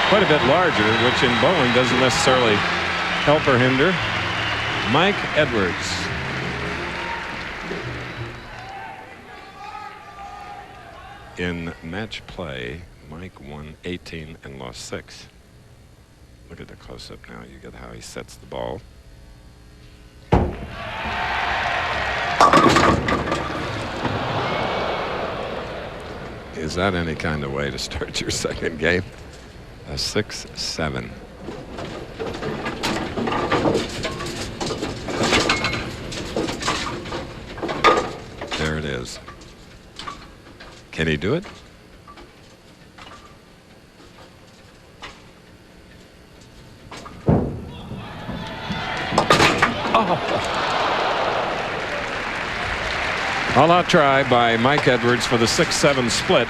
quite a bit larger, which in bowling doesn't necessarily help or hinder. Mike Edwards. In match play, Mike won 18 and lost 6. Look at the close-up now. You get how he sets the ball. Is that any kind of way to start your second game? A 6-7. There it is. Can he do it? All-out try by Mike Edwards for the 6-7 split.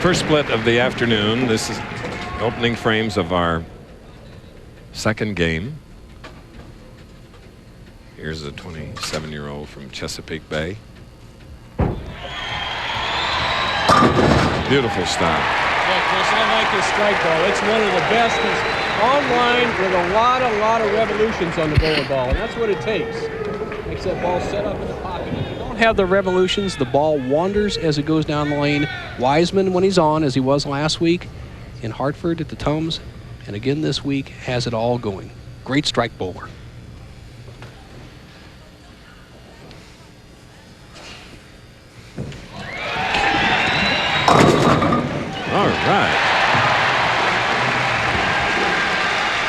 First split of the afternoon. This is opening frames of our second game. Here's a 27-year-old from Chesapeake Bay. Beautiful style. Yeah, Chris, I like his strike ball. It's one of the best. He's online with a lot of revolutions on the bowler ball, and that's what it takes. Makes that ball set up in the pocket. If you don't have the revolutions, the ball wanders as it goes down the lane. Wiseman, when he's on, as he was last week in Hartford at the Tums, and again this week, has it all going. Great strike bowler. All right.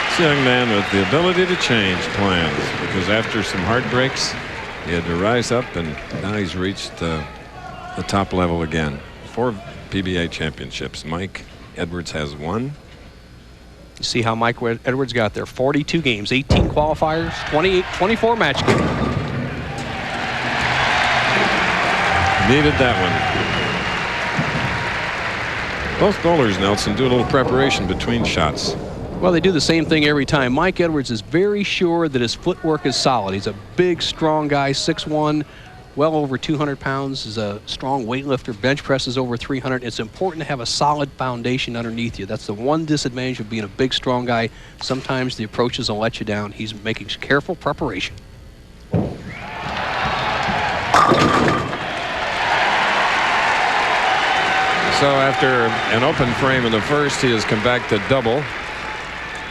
This young man with the ability to change plans, because after some heartbreaks, he had to rise up, and now he's reached the top level again. 4 PBA championships. Mike Edwards has 1. You see how Mike Edwards got there. 42 games, 18 qualifiers, 24 match games. Needed that one. Both bowlers, Nelson, do a little preparation between shots. Well, they do the same thing every time. Mike Edwards is very sure that his footwork is solid. He's a big, strong guy, 6'1", well over 200 pounds. He's a strong weightlifter. Bench presses over 300. It's important to have a solid foundation underneath you. That's the one disadvantage of being a big, strong guy. Sometimes the approaches will let you down. He's making careful preparation. So after an open frame in the first, he has come back to double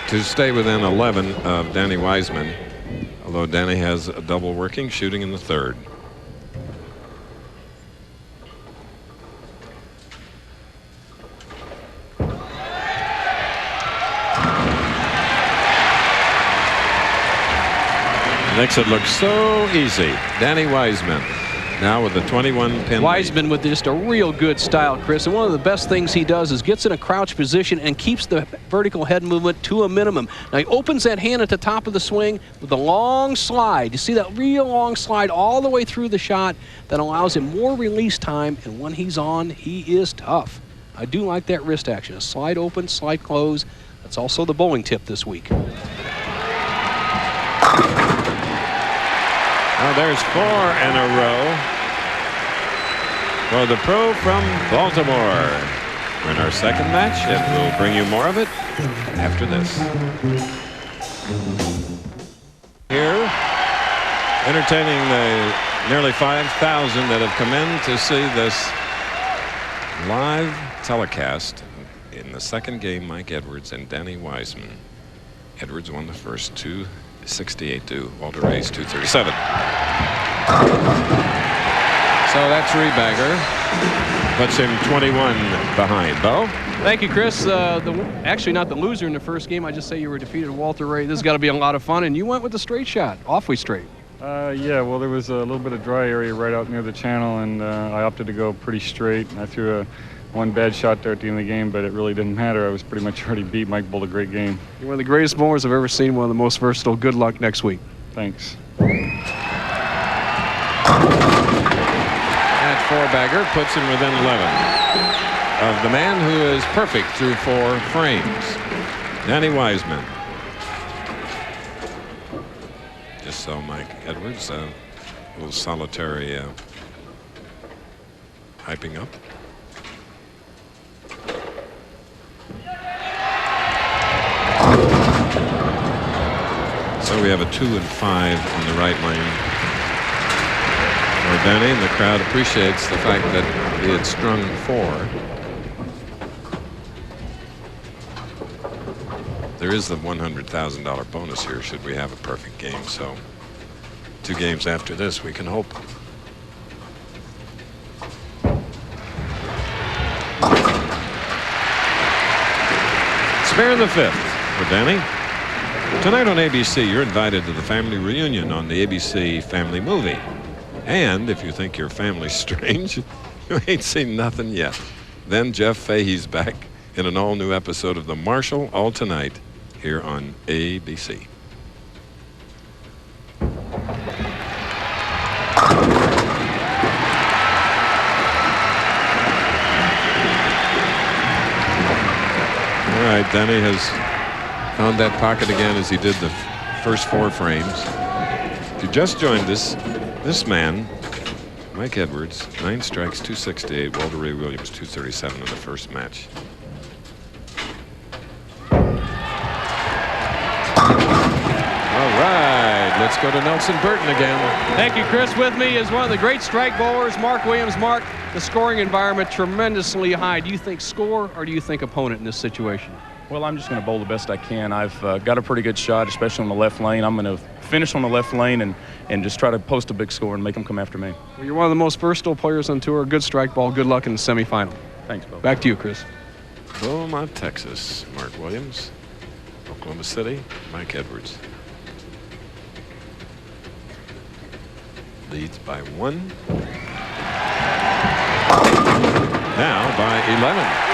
to stay within 11 of Danny Wiseman, although Danny has a double working, shooting in the third. Makes it look so easy. Danny Wiseman now with the 21 pin. Wiseman with just a real good style, Chris. And one of the best things he does is gets in a crouch position and keeps the vertical head movement to a minimum. Now he opens that hand at the top of the swing with a long slide. You see that real long slide all the way through the shot that allows him more release time. And when he's on, he is tough. I do like that wrist action. A slide open, slide close. That's also the bowling tip this week. Now there's 4 in a row for the pro from Baltimore. We're in our second match, and we'll bring you more of it after this. Here, entertaining the nearly 5,000 that have come in to see this live telecast in the second game, Mike Edwards and Danny Wiseman. Edwards won the first 268 to Walter Ray's 237. So that's Rebagger. Puts him 21 behind. Bo? Thank you, Chris. Actually not the loser in the first game. I just say you were defeated Walter Ray. This has got to be a lot of fun, and you went with the straight shot. Awfully straight. Yeah, well, there was a little bit of dry area right out near the channel, and I opted to go pretty straight. I threw one bad shot there at the end of the game, but it really didn't matter. I was pretty much already beat. Mike bowled a great game. You're one of the greatest bowlers I've ever seen, one of the most versatile. Good luck next week. Thanks. That 4-bagger puts him within 11 of the man who is perfect through 4 frames, Danny Wiseman. Just so Mike Edwards, a little solitary hyping up. Well, we have a 2 and 5 on the right lane for Denny, and the crowd appreciates the fact that he had strung 4. There is the $100,000 bonus here should we have a perfect game. So 2 games after this, we can hope. Spare the 5th for Denny. Tonight on ABC, you're invited to the family reunion on the ABC Family Movie. And if you think your family's strange, you ain't seen nothing yet. Then Jeff Fahey's back in an all-new episode of The Marshal, all tonight here on ABC. All right, Denny has found that pocket again as he did the first 4 frames. If you just joined us, this man, Mike Edwards, 9 strikes, 268. Walter Ray Williams, 237 in the first match. All right, let's go to Nelson Burton again. Thank you, Chris. With me is one of the great strike bowlers, Mark Williams. Mark, the scoring environment tremendously high. Do you think score or do you think opponent in this situation? Well, I'm just going to bowl the best I can. I've got a pretty good shot, especially on the left lane. I'm going to finish on the left lane and just try to post a big score and make them come after me. Well, you're one of the most versatile players on tour. Good strike ball. Good luck in the semifinal. Thanks, Bo. Back to you, Chris. Beaumont, Texas. Mark Williams. Oklahoma City, Mike Edwards. Leads by 1. Now by 11.